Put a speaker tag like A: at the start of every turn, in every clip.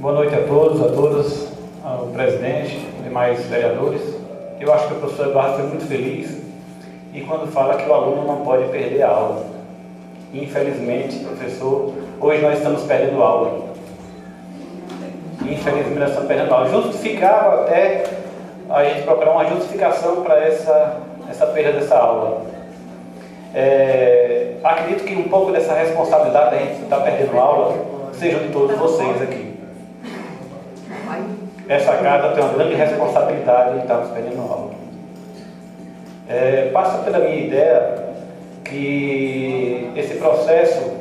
A: Boa noite a todos, a todas, ao presidente, demais vereadores. Eu acho que o professor Eduardo foi muito feliz e quando fala que o aluno não pode perder a aula. Infelizmente, professor, hoje nós estamos perdendo aula. Infelizmente nós estamos perdendo aula. Justificava até a gente procurar uma justificação para essa perda dessa aula. Acredito que um pouco dessa responsabilidade da gente estar perdendo aula seja de todos vocês aqui. Essa casa tem uma grande responsabilidade em estarmos perdendo aula. Passa pela minha ideia que esse processo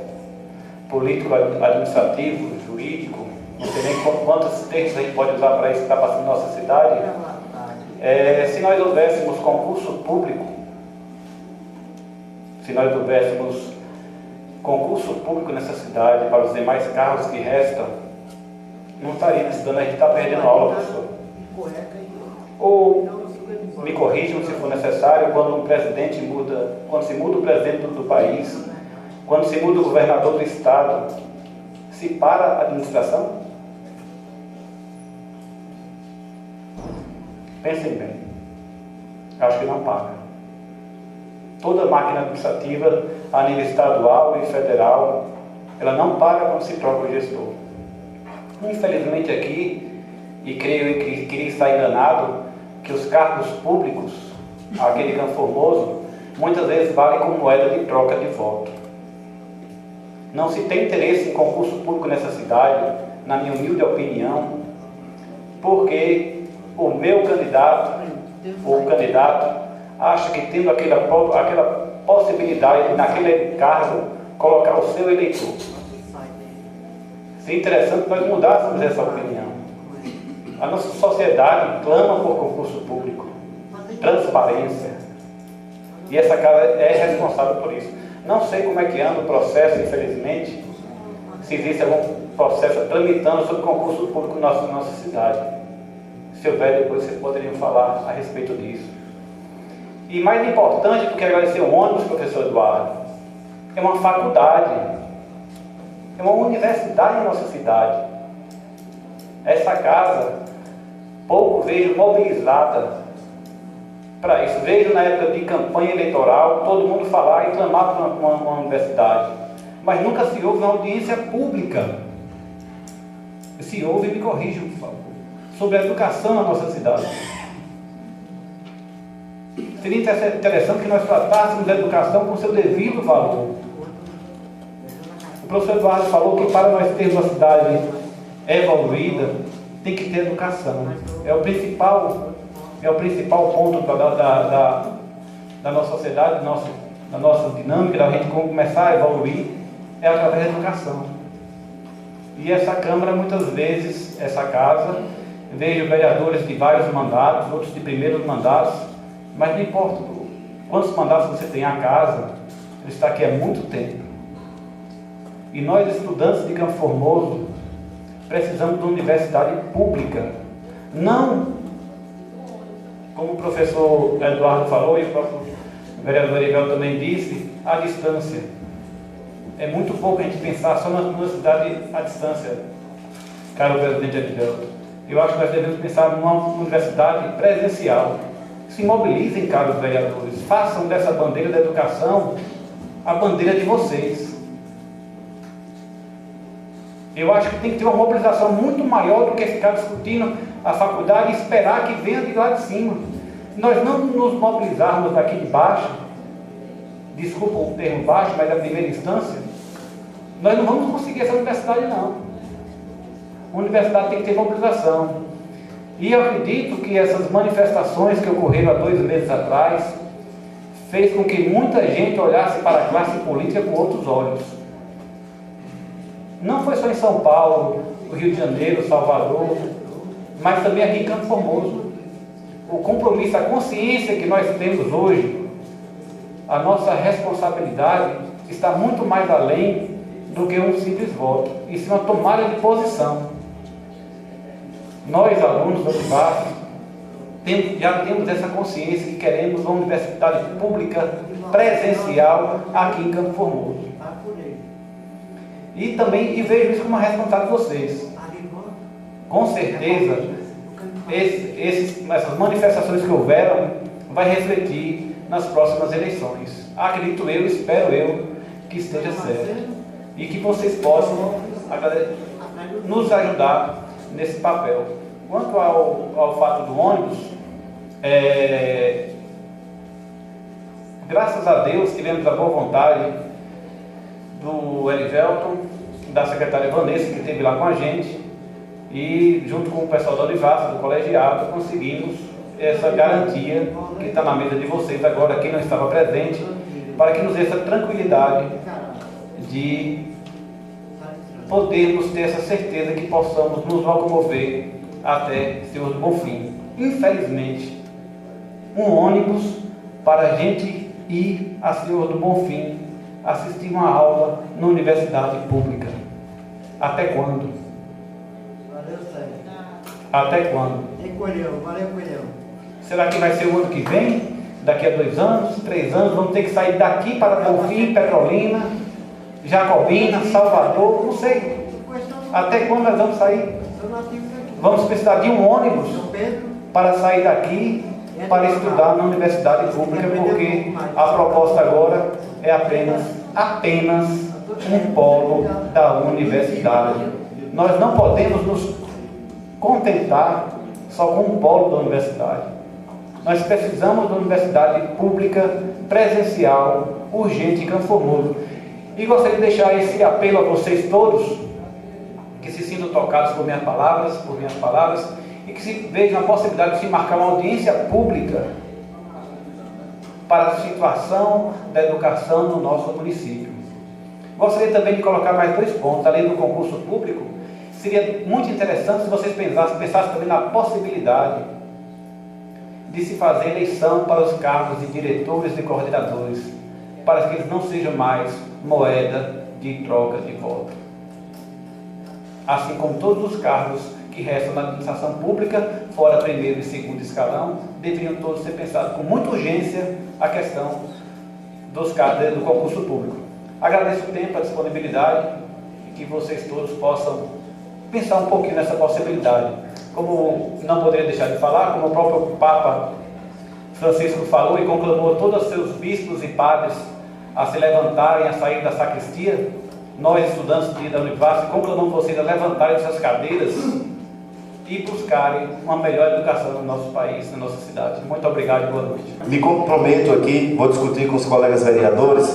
A: político-administrativo, jurídico, não sei nem quantos termos a gente pode usar para isso que está passando na nossa cidade, se nós houvéssemos concurso público, nessa cidade para os demais cargos que restam, não estaria necessitando a gente estar perdendo aula, professor. Ou me corrijam se for necessário, quando se muda o presidente do país, quando se muda o governador do estado, se para a administração? Pensem bem. Acho que não para. Toda a máquina administrativa, a nível estadual e federal, ela não para quando se troca o gestor. Infelizmente aqui, e creio que queria estar enganado, que os cargos públicos, aquele Campo Formoso, muitas vezes valem como moeda de troca de voto. Não se tem interesse em concurso público nessa cidade, na minha humilde opinião, porque o meu candidato, ou o candidato, acha que tendo aquela possibilidade de, naquele cargo, colocar o seu eleitor. Seria interessante nós mudássemos essa opinião. A nossa sociedade clama por concurso público, transparência, e essa casa é responsável por isso. Não sei como é que anda o processo, infelizmente, se existe algum processo tramitando sobre concurso público na nossa cidade. Se houver, depois vocês poderiam falar a respeito disso. E mais importante do que agradecer o ônibus, professor Eduardo, é uma faculdade, é uma universidade em nossa cidade. Essa casa, pouco vejo mobilizada para isso. Vejo na época de campanha eleitoral, todo mundo falar e clamar por uma universidade. Mas nunca se houve uma audiência pública. Se houve, me corrijam, por favor, sobre a educação na nossa cidade. Seria interessante que nós tratássemos a educação com seu devido valor. O professor Eduardo falou que para nós termos uma cidade evoluída, tem que ter educação. É o principal ponto da nossa sociedade, da nossa dinâmica, da gente começar a evoluir, é através da educação. E essa Câmara, muitas vezes, essa casa, vejo vereadores de vários mandatos, outros de primeiros mandatos, mas não importa quantos mandatos você tem a casa, ele está aqui há muito tempo. E nós, estudantes de Campo Formoso, precisamos de uma universidade pública. Não, como o professor Eduardo falou, e o próprio vereador Erivelto também disse, à distância. É muito pouco a gente pensar só na universidade à distância, caro presidente Erivelto. Eu acho que nós devemos pensar numa universidade presencial. Se mobilizem, caros vereadores, façam dessa bandeira da educação a bandeira de vocês. Eu acho que tem que ter uma mobilização muito maior do que ficar discutindo a faculdade e esperar que venha de lá de cima. Nós não nos mobilizarmos daqui de baixo, desculpa o termo baixo, mas da primeira instância, nós não vamos conseguir essa universidade não. A universidade tem que ter mobilização. E eu acredito que essas manifestações que ocorreram há 2 meses atrás fez com que muita gente olhasse para a classe política com outros olhos. Não foi só em São Paulo, no Rio de Janeiro, Salvador, mas também aqui em Campo Formoso. O compromisso, a consciência que nós temos hoje, a nossa responsabilidade está muito mais além do que um simples voto. Isso é uma tomada de posição. Nós, alunos do Unibaf, já temos essa consciência que queremos uma universidade pública presencial aqui em Campo Formoso. E vejo isso como uma responsabilidade de vocês. com certeza, essas manifestações que houveram vai refletir nas próximas eleições. Acredito eu, espero eu, que esteja certo. E que vocês possam nos ajudar nesse papel. Quanto ao fato do ônibus, graças a Deus tivemos a boa vontade do Elivelton, da secretária Vanessa, que esteve lá com a gente, e junto com o pessoal da Olivassa, do colegiado, conseguimos essa garantia que está na mesa de vocês agora, quem não estava presente, para que nos dê essa tranquilidade de podermos ter essa certeza que possamos nos locomover até Senhor do Bonfim. Infelizmente, um ônibus para a gente ir a Senhor do Bonfim assistir uma aula na universidade pública. Até quando?
B: Valeu, Sérgio.
A: Até quando?
B: Valeu, Coelhão.
A: Será que vai ser o ano que vem? Daqui a 2 anos, 3 anos, vamos ter que sair daqui para Bonfim, Petrolina, Jacobina, Salvador, não sei. Até quando nós vamos sair? Vamos precisar de um ônibus para sair daqui para estudar na universidade pública, porque a proposta agora é apenas um polo da universidade. Nós não podemos nos contentar só com um polo da universidade. Nós precisamos da universidade pública presencial, urgente em Campo Formoso. E gostaria de deixar esse apelo a vocês todos, que se sintam tocados por minhas palavras, e que se vejam a possibilidade de se marcar uma audiência pública para a situação da educação no nosso município. Gostaria também de colocar mais 2 pontos. Além do concurso público, seria muito interessante se vocês pensassem também na possibilidade de se fazer eleição para os cargos de diretores e coordenadores, para que eles não sejam mais moeda de troca de voto. Assim como todos os cargos que restam na administração pública, fora primeiro e segundo escalão, deveriam todos ser pensados com muita urgência a questão dos cargos do concurso público. Agradeço o tempo, a disponibilidade, e que vocês todos possam pensar um pouquinho nessa possibilidade. Como não poderia deixar de falar, como o próprio Papa Francisco falou e conclamou todos os seus bispos e padres a se levantarem, a sair da sacristia, nós, estudantes da Univasf, conclamamos vocês a levantarem suas cadeiras e buscarem uma melhor educação no nosso país, na nossa cidade. Muito obrigado e boa noite.
C: Me comprometo aqui, vou discutir com os colegas vereadores,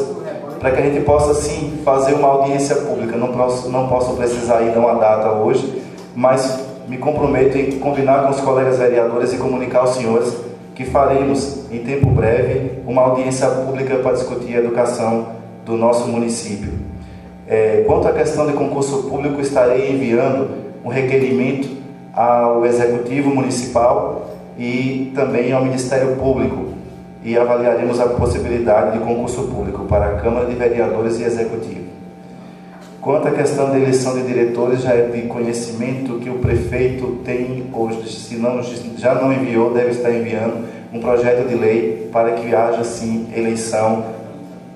C: para que a gente possa, sim, fazer uma audiência pública. Não posso precisar ainda uma data hoje, mas me comprometo em combinar com os colegas vereadores e comunicar aos senhores que faremos, em tempo breve, uma audiência pública para discutir a educação do nosso município. Quanto à questão de concurso público, estarei enviando um requerimento ao Executivo Municipal e também ao Ministério Público, e avaliaremos a possibilidade de concurso público para a Câmara de Vereadores e Executivo. Quanto à questão da eleição de diretores, já é de conhecimento que o prefeito tem hoje, se não, já não enviou, deve estar enviando um projeto de lei para que haja, sim, eleição,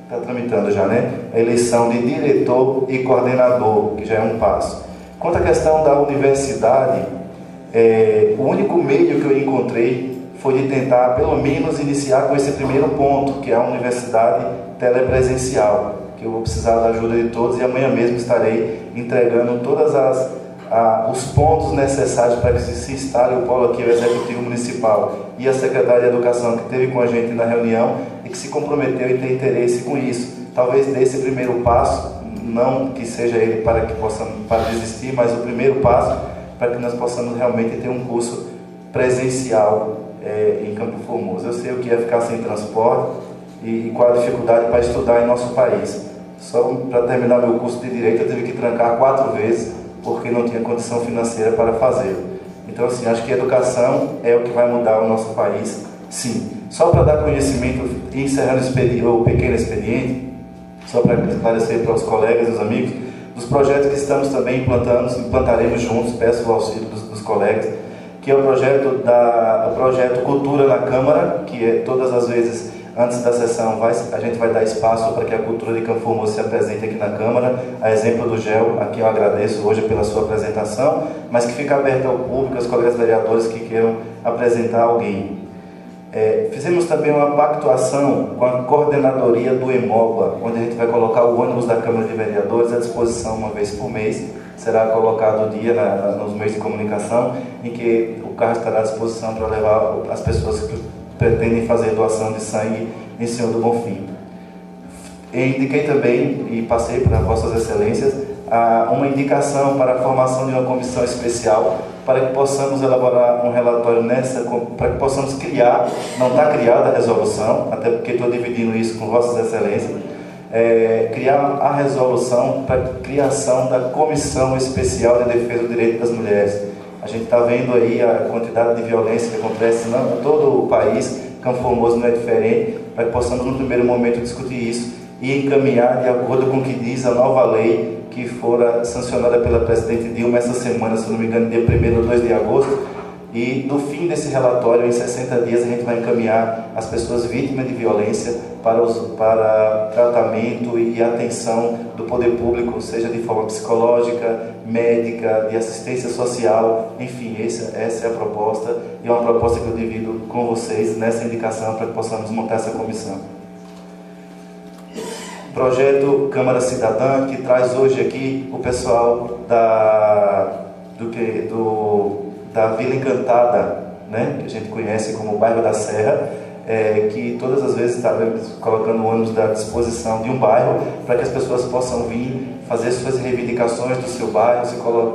C: está tramitando já, né? A eleição de diretor e coordenador, que já é um passo. Quanto à questão da universidade, o único meio que eu encontrei foi de tentar, pelo menos, iniciar com esse primeiro ponto, que é a universidade telepresencial, que eu vou precisar da ajuda de todos, e amanhã mesmo estarei entregando todos os pontos necessários para que se instale o polo aqui, o Executivo Municipal e a Secretaria de Educação, que esteve com a gente na reunião e que se comprometeu em ter interesse com isso. Talvez desse primeiro passo, não que seja ele para desistir, mas o primeiro passo para que nós possamos realmente ter um curso presencial em Campo Formoso. Eu sei o que é ficar sem transporte e qual a dificuldade para estudar em nosso país. Só para terminar meu curso de Direito eu tive que trancar 4 vezes porque não tinha condição financeira para fazê-lo. Então, assim, acho que a educação é o que vai mudar o nosso país, sim. Só para dar conhecimento, encerrando o pequeno expediente, só para esclarecer para os colegas e os amigos, dos projetos que estamos também implantaremos juntos, peço o auxílio dos colegas, que é o projeto Cultura na Câmara, que todas as vezes Antes da sessão, a gente vai dar espaço para que a cultura de Campo Formoso se apresente aqui na Câmara. A exemplo do GEL, a quem eu agradeço hoje pela sua apresentação, mas que fica aberta ao público, aos colegas vereadores que queiram apresentar alguém. Fizemos também uma pactuação com a coordenadoria do EMOBA, onde a gente vai colocar o ônibus da Câmara de Vereadores à disposição uma vez por mês. Será colocado o dia nos meios de comunicação, em que o carro estará à disposição para levar as pessoas que pretendem fazer doação de sangue em Senhor do Bonfim. Indiquei também, e passei para Vossas Excelências, uma indicação para a formação de uma comissão especial para que possamos elaborar um relatório para que possamos criar, não está criada a resolução, até porque estou dividindo isso com Vossas Excelências, criar a resolução para a criação da Comissão Especial de Defesa do Direito das Mulheres. A gente está vendo aí a quantidade de violência que acontece em todo o país, Campo Formoso não é diferente, para que possamos no primeiro momento discutir isso e encaminhar de acordo com o que diz a nova lei que fora sancionada pela presidente Dilma essa semana, se não me engano, dia 1º ou 2 de agosto, e do fim desse relatório, em 60 dias, a gente vai encaminhar as pessoas vítimas de violência para tratamento e atenção do poder público, seja de forma psicológica, médica, de assistência social, enfim, essa é a proposta, e é uma proposta que eu divido com vocês nessa indicação para que possamos montar essa comissão. Projeto Câmara Cidadã, que traz hoje aqui o pessoal da Vila Encantada, né, que a gente conhece como bairro da Serra, que todas as vezes estaremos colocando o ônibus à disposição de um bairro para que as pessoas possam vir fazer suas reivindicações do seu bairro,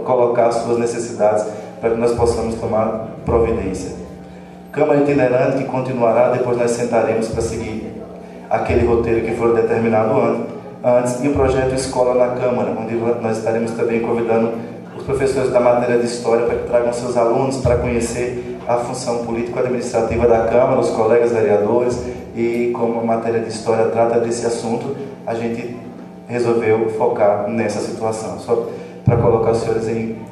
C: colocar suas necessidades para que nós possamos tomar providência. Câmara Itinerante, que continuará, depois nós sentaremos para seguir aquele roteiro que foi determinado antes, e o projeto Escola na Câmara, onde nós estaremos também convidando os professores da matéria de História para que tragam seus alunos para conhecer a função político-administrativa da Câmara, os colegas vereadores, e como a matéria de História trata desse assunto, a gente resolveu focar nessa situação, só para colocar os senhores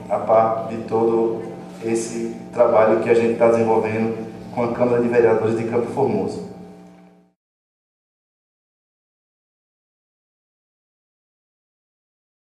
C: a par de todo esse trabalho que a gente está desenvolvendo com a Câmara de Vereadores de Campo Formoso.